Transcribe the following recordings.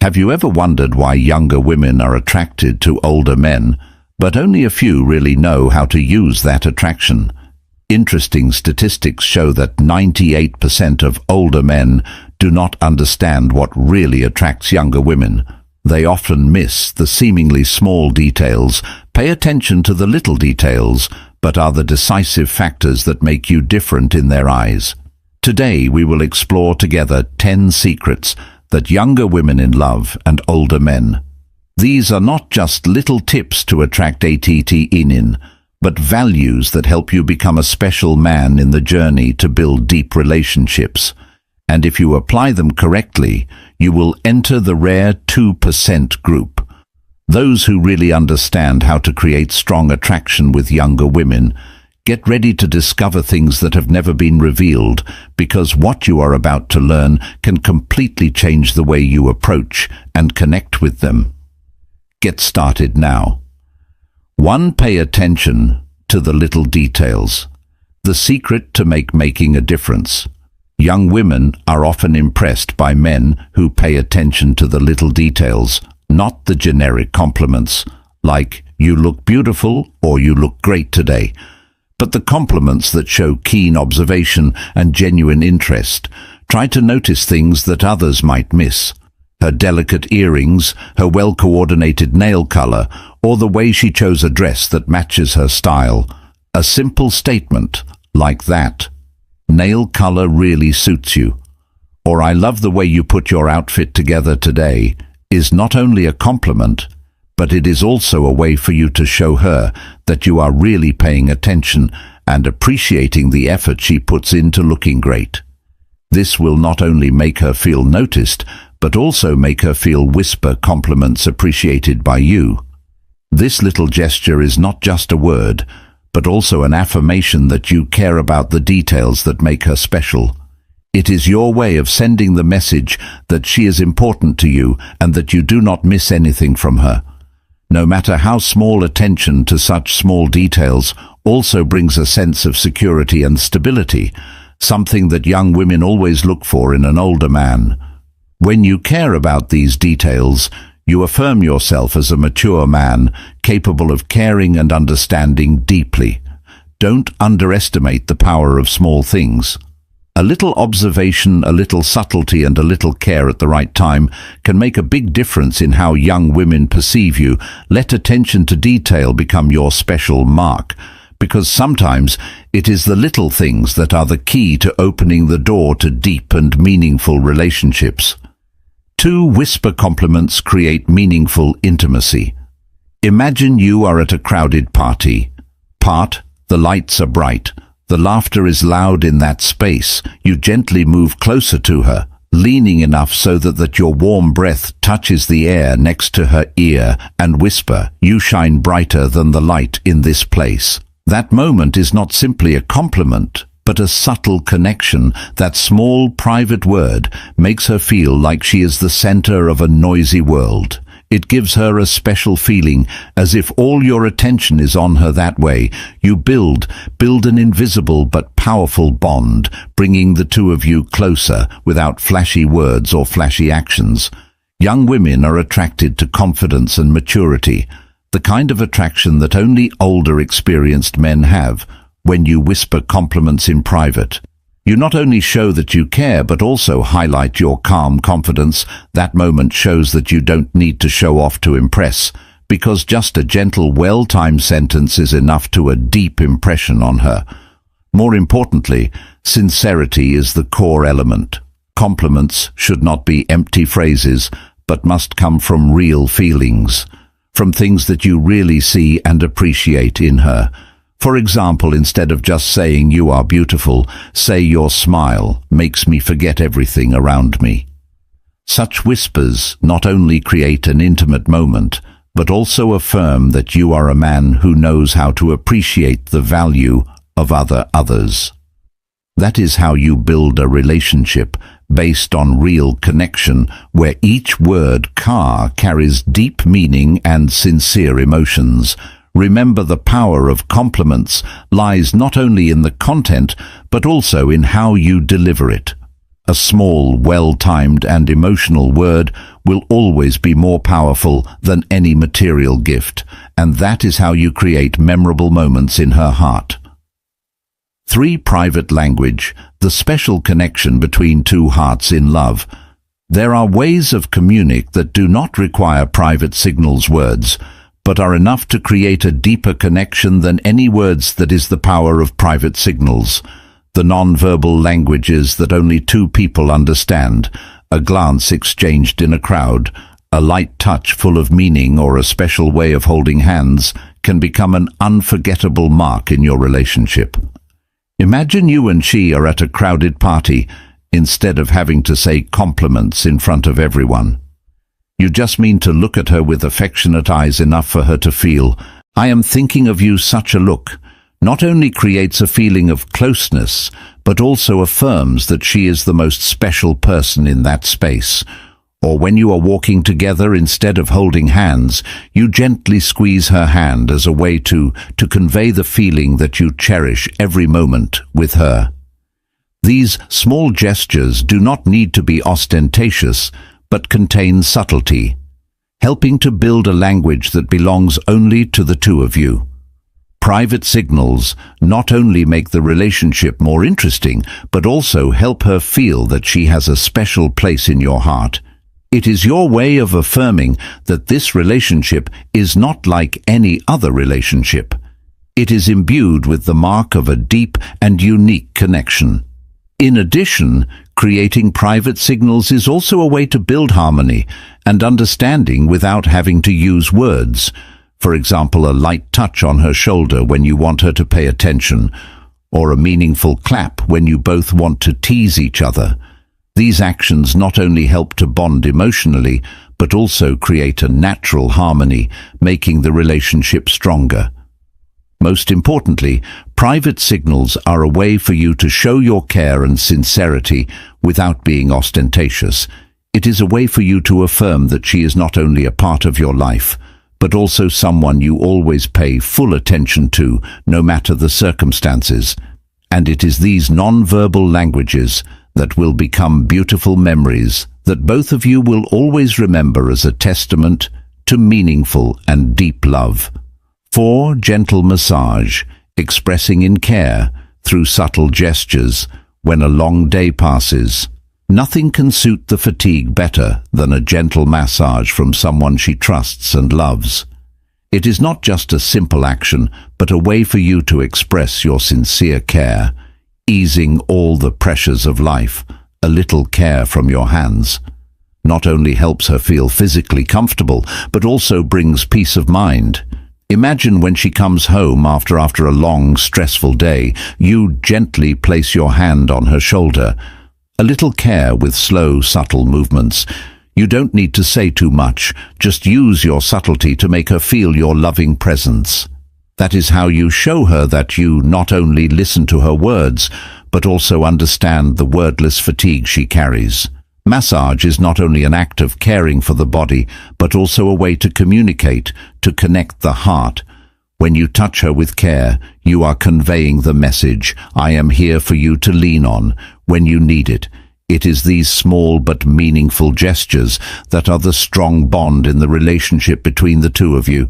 Have you ever wondered why younger women are attracted to older men, but only a few really know how to use that attraction? Interesting statistics show that 98% of older men do not understand what really attracts younger women. They often miss the seemingly small details, pay attention to the little details, but are the decisive factors that make you different in their eyes. Today we will explore together 10 secrets that younger women in love and older men. These are not just little tips to attract ATTININ, but values that help you become a special man in the journey to build deep relationships. And if you apply them correctly, you will enter the rare 2% group. Those who really understand how to create strong attraction with younger women. Get ready to discover things that have never been revealed, because what you are about to learn can completely change the way you approach and connect with them. Get started now. 1. Pay attention to the little details. The secret to making a difference. Young women are often impressed by men who pay attention to the little details, not the generic compliments, like "you look beautiful" or "you look great today," but the compliments that show keen observation and genuine interest. Try to notice things that others might miss. Her delicate earrings, her well-coordinated nail color, or the way she chose a dress that matches her style. A simple statement like that, "Nail color really suits you," or "I love the way you put your outfit together today," is not only a compliment, but it is also a way for you to show her that you are really paying attention and appreciating the effort she puts into looking great. This will not only make her feel noticed, but also make her feel whisper compliments appreciated by you. This little gesture is not just a word, but also an affirmation that you care about the details that make her special. It is your way of sending the message that she is important to you and that you do not miss anything from her. No matter how small, attention to such small details also brings a sense of security and stability, something that young women always look for in an older man. When you care about these details, you affirm yourself as a mature man, capable of caring and understanding deeply. Don't underestimate the power of small things. A little observation, a little subtlety, and a little care at the right time can make a big difference in how young women perceive you. Let attention to detail become your special mark, because sometimes it is the little things that are the key to opening the door to deep and meaningful relationships. 2. Whisper compliments create meaningful intimacy. Imagine you are at a crowded party. The lights are bright. The laughter is loud in that space. You gently move closer to her, leaning enough so that your warm breath touches the air next to her ear, and whisper, "You shine brighter than the light in this place." That moment is not simply a compliment, but a subtle connection. That small, private word makes her feel like she is the center of a noisy world. It gives her a special feeling, as if all your attention is on her that way. You build an invisible but powerful bond, bringing the two of you closer without flashy words or flashy actions. Young women are attracted to confidence and maturity, the kind of attraction that only older, experienced men have. When you whisper compliments in private, you not only show that you care, but also highlight your calm confidence. That moment shows that you don't need to show off to impress, because just a gentle, well-timed sentence is enough to a deep impression on her. More importantly, sincerity is the core element. Compliments should not be empty phrases, but must come from real feelings, from things that you really see and appreciate in her. For example, instead of just saying "you are beautiful," say "your smile makes me forget everything around me." Such whispers not only create an intimate moment, but also affirm that you are a man who knows how to appreciate the value of others. That is how you build a relationship based on real connection, where each word carries deep meaning and sincere emotions. Remember, the power of compliments lies not only in the content, but also in how you deliver it. A small, well-timed and emotional word will always be more powerful than any material gift, and that is how you create memorable moments in her heart. 3. Private language, the special connection between two hearts in love. There are ways of communication that do not require private signals words, but are enough to create a deeper connection than any words. That is the power of private signals. The non-verbal languages that only two people understand, a glance exchanged in a crowd, a light touch full of meaning, or a special way of holding hands, can become an unforgettable mark in your relationship. Imagine you and she are at a crowded party. Instead of having to say compliments in front of everyone, you just mean to look at her with affectionate eyes enough for her to feel, "I am thinking of you." Such a look not only creates a feeling of closeness, but also affirms that she is the most special person in that space. Or when you are walking together, instead of holding hands, you gently squeeze her hand as a way to convey the feeling that you cherish every moment with her. These small gestures do not need to be ostentatious, but contain subtlety, helping to build a language that belongs only to the two of you. Private signals not only make the relationship more interesting, but also help her feel that she has a special place in your heart. It is your way of affirming that this relationship is not like any other relationship. It is imbued with the mark of a deep and unique connection. In addition, creating private signals is also a way to build harmony and understanding without having to use words. For example, a light touch on her shoulder when you want her to pay attention, or a meaningful clap when you both want to tease each other. These actions not only help to bond emotionally, but also create a natural harmony, making the relationship stronger. Most importantly, private signals are a way for you to show your care and sincerity without being ostentatious. It is a way for you to affirm that she is not only a part of your life, but also someone you always pay full attention to, no matter the circumstances. And it is these non-verbal languages that will become beautiful memories that both of you will always remember as a testament to meaningful and deep love. 4. Gentle massage, expressing in care through subtle gestures when a long day passes. Nothing can suit the fatigue better than a gentle massage from someone she trusts and loves. It is not just a simple action, but a way for you to express your sincere care, easing all the pressures of life. A little care from your hands not only helps her feel physically comfortable, but also brings peace of mind. Imagine when she comes home after a long, stressful day, you gently place your hand on her shoulder. A little care with slow, subtle movements. You don't need to say too much, just use your subtlety to make her feel your loving presence. That is how you show her that you not only listen to her words, but also understand the wordless fatigue she carries. Massage is not only an act of caring for the body, but also a way to communicate, to connect the heart. When you touch her with care, you are conveying the message, "I am here for you to lean on when you need it." It is these small but meaningful gestures that are the strong bond in the relationship between the two of you.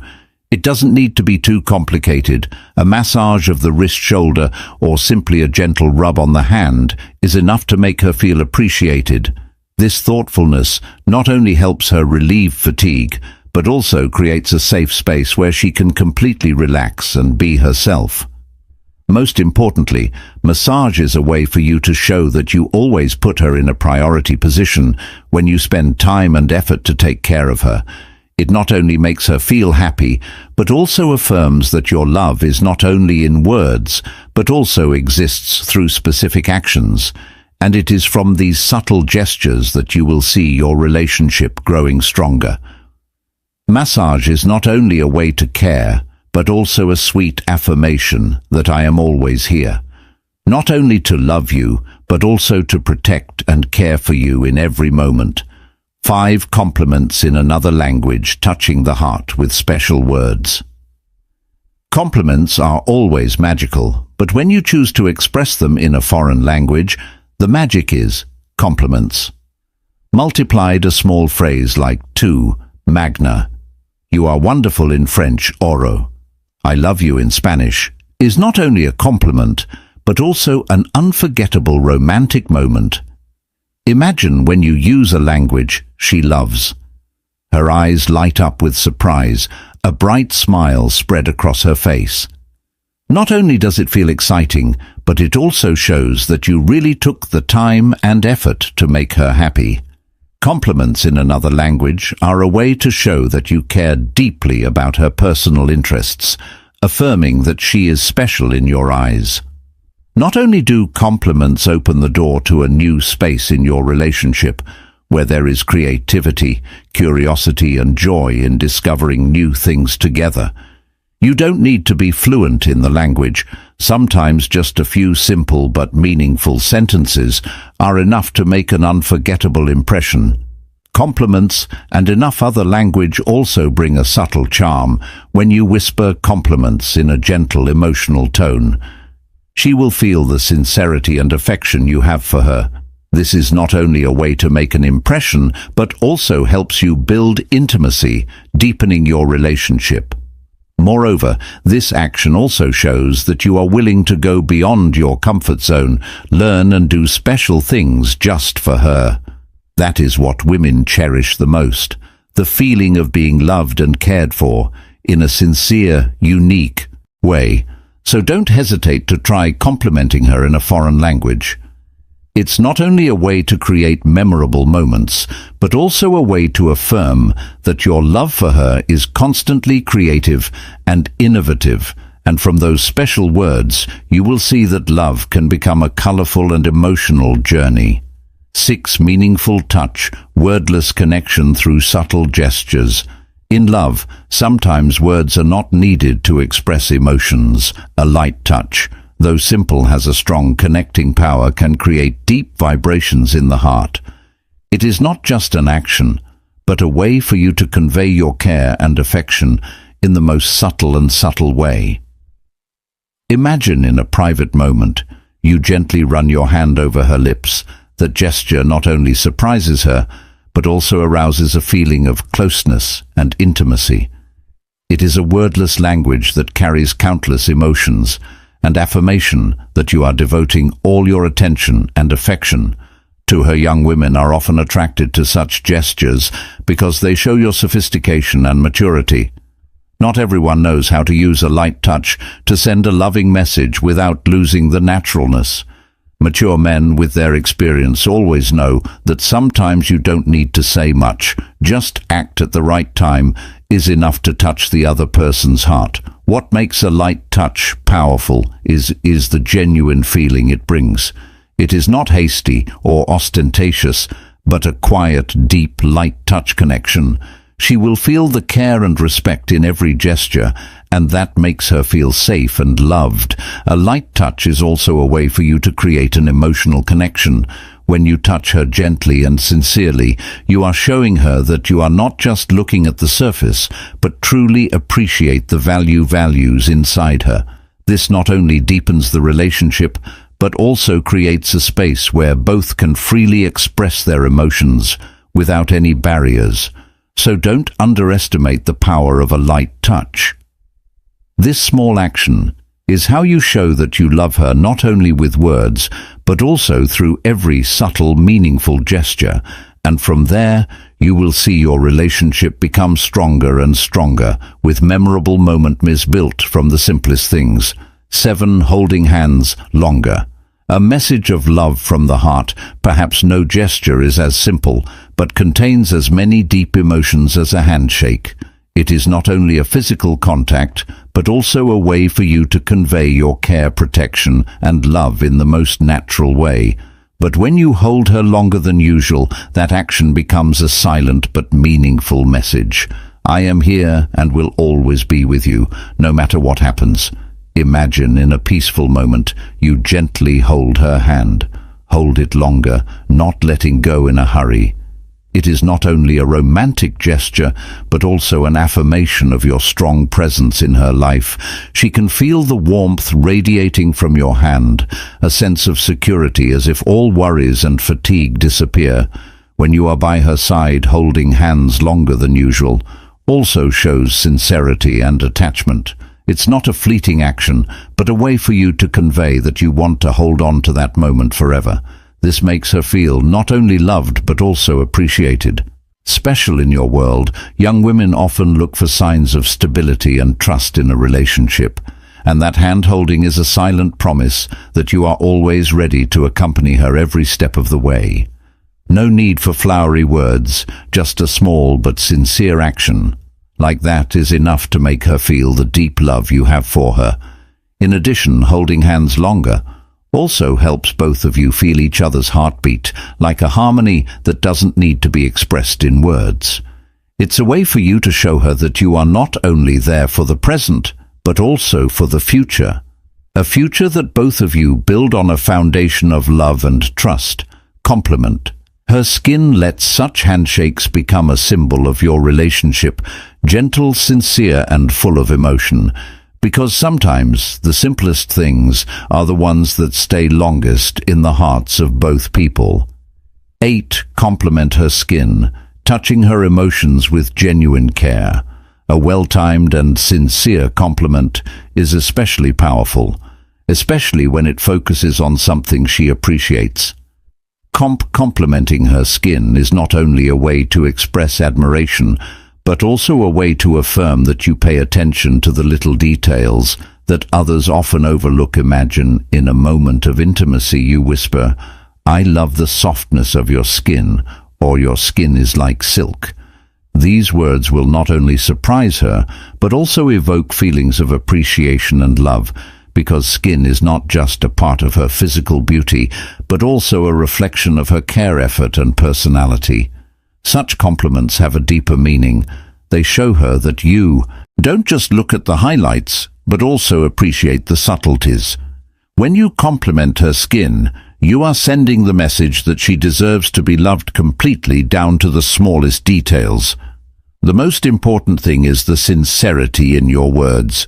It doesn't need to be too complicated. A massage of the wrist, shoulder, or simply a gentle rub on the hand is enough to make her feel appreciated. This thoughtfulness not only helps her relieve fatigue, but also creates a safe space where she can completely relax and be herself. Most importantly, massage is a way for you to show that you always put her in a priority position when you spend time and effort to take care of her. It not only makes her feel happy, but also affirms that your love is not only in words, but also exists through specific actions. And it is from these subtle gestures that you will see your relationship growing stronger. Massage is not only a way to care, but also a sweet affirmation that I am always here, not only to love you, but also to protect and care for you in every moment. 5 compliments in another language, touching the heart with special words. Compliments are always magical, but when you choose to express them in a foreign language, the magic is Compliments. Multiplied, a small phrase like tu, magna, you are wonderful in French, oro, I love you in Spanish, is not only a compliment, but also an unforgettable romantic moment. Imagine when you use a language she loves. Her eyes light up with surprise, a bright smile spread across her face. Not only does it feel exciting, but it also shows that you really took the time and effort to make her happy. Compliments in another language are a way to show that you care deeply about her personal interests, affirming that she is special in your eyes. Not only do compliments open the door to a new space in your relationship, where there is creativity, curiosity and joy in discovering new things together. You don't need to be fluent in the language. Sometimes just a few simple but meaningful sentences are enough to make an unforgettable impression. Compliments and enough other language also bring a subtle charm when you whisper compliments in a gentle, emotional tone. She will feel the sincerity and affection you have for her. This is not only a way to make an impression, but also helps you build intimacy, deepening your relationship. Moreover, this action also shows that you are willing to go beyond your comfort zone, learn and do special things just for her. That is what women cherish the most, the feeling of being loved and cared for in a sincere, unique way. So don't hesitate to try complimenting her in a foreign language. It's not only a way to create memorable moments, but also a way to affirm that your love for her is constantly creative and innovative, and from those special words, you will see that love can become a colorful and emotional journey. 6. Meaningful touch, wordless connection through subtle gestures. In love, sometimes words are not needed to express emotions. A light touch, though simple, has a strong connecting power, can create deep vibrations in the heart. It is not just an action, but a way for you to convey your care and affection in the most subtle way. Imagine in a private moment, you gently run your hand over her lips. That gesture not only surprises her, but also arouses a feeling of closeness and intimacy. It is a wordless language that carries countless emotions, and affirmation that you are devoting all your attention and affection to her. Young women are often attracted to such gestures because they show your sophistication and maturity. Not everyone knows how to use a light touch to send a loving message without losing the naturalness. Mature men with their experience always know that sometimes you don't need to say much. Just act at the right time is enough to touch the other person's heart. What makes a light touch powerful is the genuine feeling it brings. It is not hasty or ostentatious, but a quiet, deep, light touch connection. She will feel the care and respect in every gesture, and that makes her feel safe and loved. A light touch is also a way for you to create an emotional connection. When you touch her gently and sincerely, you are showing her that you are not just looking at the surface, but truly appreciate the values inside her. This not only deepens the relationship, but also creates a space where both can freely express their emotions without any barriers. So don't underestimate the power of a light touch. This small action is how you show that you love her not only with words, but also through every subtle, meaningful gesture, and from there you will see your relationship become stronger and stronger, with memorable moments built from the simplest things. 7. Holding hands longer. A message of love from the heart. Perhaps no gesture is as simple, but contains as many deep emotions as a handshake. It is not only a physical contact, but also a way for you to convey your care, protection, and love in the most natural way. But when you hold her longer than usual, that action becomes a silent but meaningful message. I am here and will always be with you, no matter what happens. Imagine in a peaceful moment, you gently hold her hand. Hold it longer, not letting go in a hurry. It is not only a romantic gesture, but also an affirmation of your strong presence in her life. She can feel the warmth radiating from your hand, a sense of security as if all worries and fatigue disappear. When you are by her side, holding hands longer than usual, also shows sincerity and attachment. It's not a fleeting action, but a way for you to convey that you want to hold on to that moment forever. This makes her feel not only loved but also appreciated. Special in your world, young women often look for signs of stability and trust in a relationship, and that hand-holding is a silent promise that you are always ready to accompany her every step of the way. No need for flowery words, just a small but sincere action like that is enough to make her feel the deep love you have for her. In addition, holding hands longer also helps both of you feel each other's heartbeat, like a harmony that doesn't need to be expressed in words. It's a way for you to show her that you are not only there for the present, but also for the future. A future that both of you build on a foundation of love and trust. Compliment. Her skin lets such handshakes become a symbol of your relationship, gentle, sincere, and full of emotion. Because sometimes the simplest things are the ones that stay longest in the hearts of both people. 8. Compliment her skin, touching her emotions with genuine care. A well-timed and sincere compliment is especially powerful, especially when it focuses on something she appreciates. Complimenting her skin is not only a way to express admiration, but also a way to affirm that you pay attention to the little details that others often overlook. Imagine in a moment of intimacy you whisper, "I love the softness of your skin," or "Your skin is like silk." These words will not only surprise her, but also evoke feelings of appreciation and love, because skin is not just a part of her physical beauty, but also a reflection of her care, effort, and personality. Such compliments have a deeper meaning. They show her that you don't just look at the highlights, but also appreciate the subtleties. When you compliment her skin, you are sending the message that she deserves to be loved completely down to the smallest details. The most important thing is the sincerity in your words.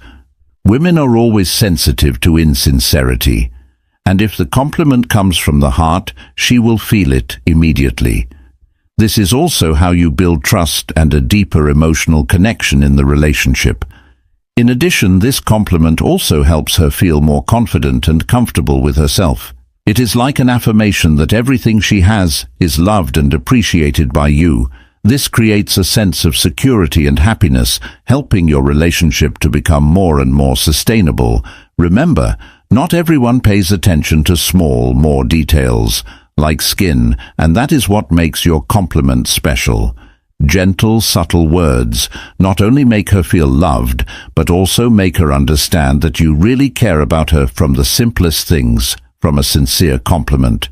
Women are always sensitive to insincerity, and if the compliment comes from the heart, she will feel it immediately. This is also how you build trust and a deeper emotional connection in the relationship. In addition, this compliment also helps her feel more confident and comfortable with herself. It is like an affirmation that everything she has is loved and appreciated by you. This creates a sense of security and happiness, helping your relationship to become more and more sustainable. Remember, not everyone pays attention to more details, like skin, and that is what makes your compliment special. Gentle, subtle words not only make her feel loved, but also make her understand that you really care about her. From the simplest things, from a sincere compliment,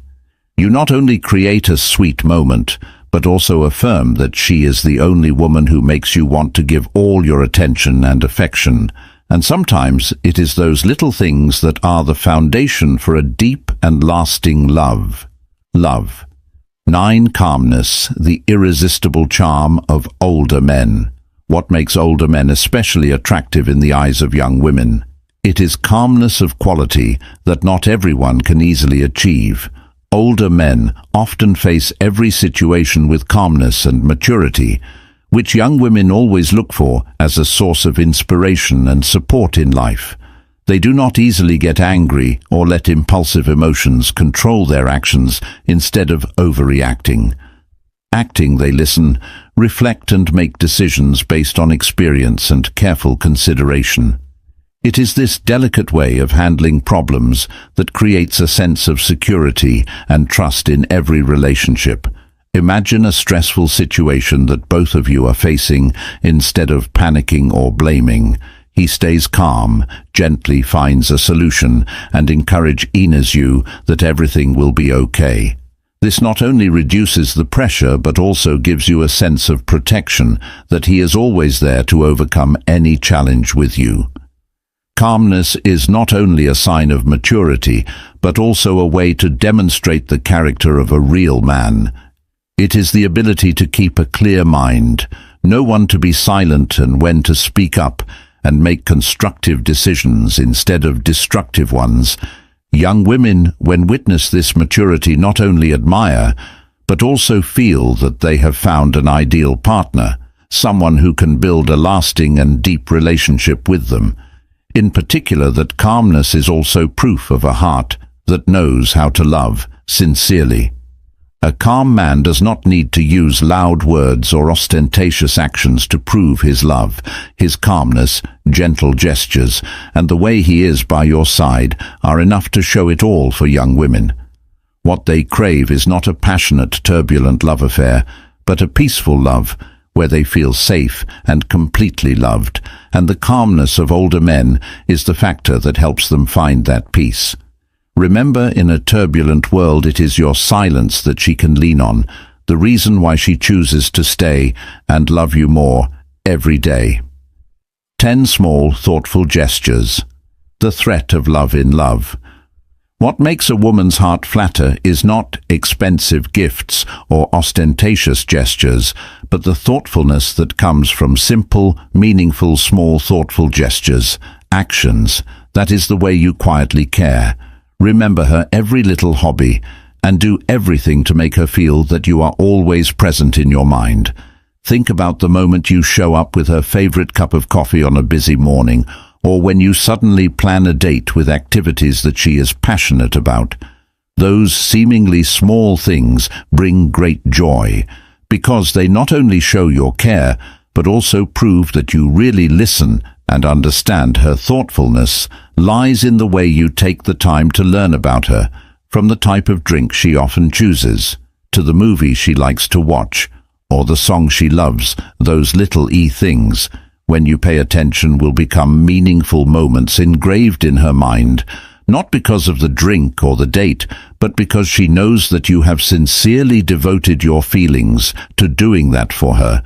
you not only create a sweet moment, but also affirm that she is the only woman who makes you want to give all your attention and affection. And sometimes it is those little things that are the foundation for a deep and lasting love. 9. Calmness, the irresistible charm of older men. What makes older men especially attractive in the eyes of young women? It is calmness of quality that not everyone can easily achieve. Older men often face every situation with calmness and maturity, which young women always look for as a source of inspiration and support in life. They do not easily get angry or let impulsive emotions control their actions instead of overreacting. They listen, reflect, and make decisions based on experience and careful consideration. It is this delicate way of handling problems that creates a sense of security and trust in every relationship. Imagine a stressful situation that both of you are facing. Instead of panicking or blaming, he stays calm, gently finds a solution, and encourages you that everything will be okay. This not only reduces the pressure but also gives you a sense of protection, that he is always there to overcome any challenge with you. Calmness is not only a sign of maturity, but also a way to demonstrate the character of a real man. It is the ability to keep a clear mind, know when to be silent and when to speak up, and make constructive decisions instead of destructive ones. Young women, when witness this maturity, not only admire, but also feel that they have found an ideal partner, someone who can build a lasting and deep relationship with them. In particular, that calmness is also proof of a heart that knows how to love sincerely. A calm man does not need to use loud words or ostentatious actions to prove his love. His calmness, gentle gestures, and the way he is by your side are enough to show it all for young women. What they crave is not a passionate, turbulent love affair, but a peaceful love, where they feel safe and completely loved, and the calmness of older men is the factor that helps them find that peace. Remember, in a turbulent world, it is your silence that she can lean on, the reason why she chooses to stay and love you more every day. 10 small, thoughtful gestures. The threat of love in love. What makes a woman's heart flatter is not expensive gifts or ostentatious gestures, but the thoughtfulness that comes from simple, meaningful, small, thoughtful gestures, actions. That is the way you quietly care. Remember her every little hobby, and do everything to make her feel that you are always present in your mind. Think about the moment you show up with her favorite cup of coffee on a busy morning, or when you suddenly plan a date with activities that she is passionate about. Those seemingly small things bring great joy, because they not only show your care, but also prove that you really listen and understand. Her thoughtfulness lies in the way you take the time to learn about her, from the type of drink she often chooses, to the movie she likes to watch, or the song she loves. Those little things, when you pay attention, will become meaningful moments engraved in her mind, not because of the drink or the date, but because she knows that you have sincerely devoted your feelings to doing that for her.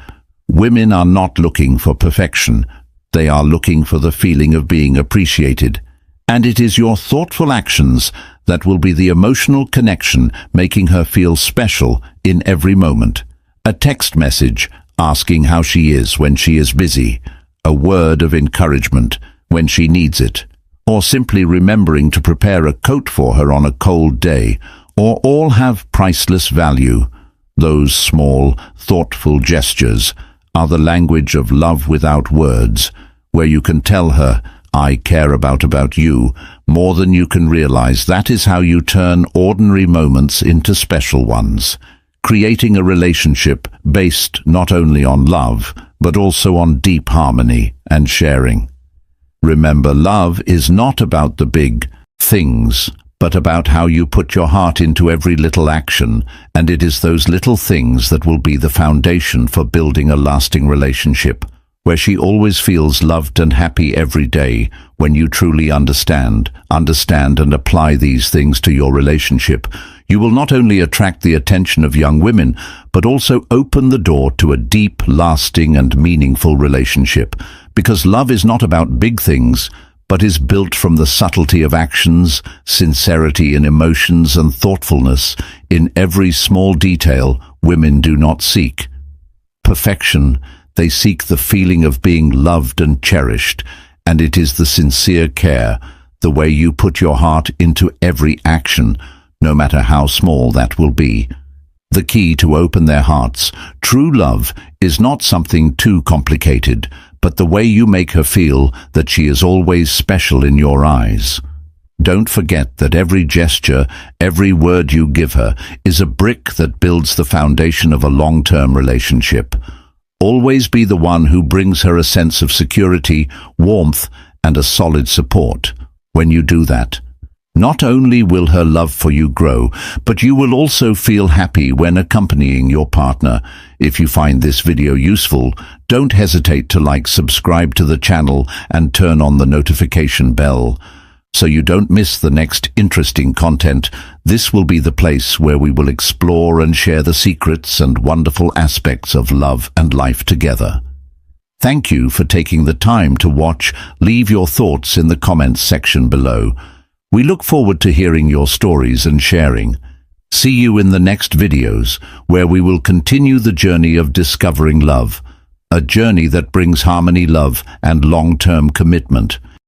Women are not looking for perfection. They are looking for the feeling of being appreciated. And it is your thoughtful actions that will be the emotional connection, making her feel special in every moment. A text message asking how she is when she is busy, a word of encouragement when she needs it, or simply remembering to prepare a coat for her on a cold day, or all have priceless value. Those small, thoughtful gestures are the language of love without words, where you can tell her, "I care about you," more than you can realize. That is how you turn ordinary moments into special ones, creating a relationship based not only on love, but also on deep harmony and sharing. Remember, love is not about the big things, but about how you put your heart into every little action, and it is those little things that will be the foundation for building a lasting relationship, where she always feels loved and happy every day. When you truly understand and apply these things to your relationship, you will not only attract the attention of young women, but also open the door to a deep, lasting and meaningful relationship, because love is not about big things, but is built from the subtlety of actions, sincerity in emotions, and thoughtfulness in every small detail. Women do not seek perfection. They seek the feeling of being loved and cherished, and it is the sincere care, the way you put your heart into every action, no matter how small that will be. The key to open their hearts. True love is not something too complicated, but the way you make her feel that she is always special in your eyes. Don't forget that every gesture, every word you give her is a brick that builds the foundation of a long-term relationship. Always be the one who brings her a sense of security, warmth, and a solid support. When you do that, not only will her love for you grow, but you will also feel happy when accompanying your partner. If you find this video useful, don't hesitate to like, subscribe to the channel, and turn on the notification bell, so you don't miss the next interesting content. This will be the place where we will explore and share the secrets and wonderful aspects of love and life together. Thank you for taking the time to watch. Leave your thoughts in the comments section below. We look forward to hearing your stories and sharing. See you in the next videos, where we will continue the journey of discovering love, a journey that brings harmony, love, and long-term commitment.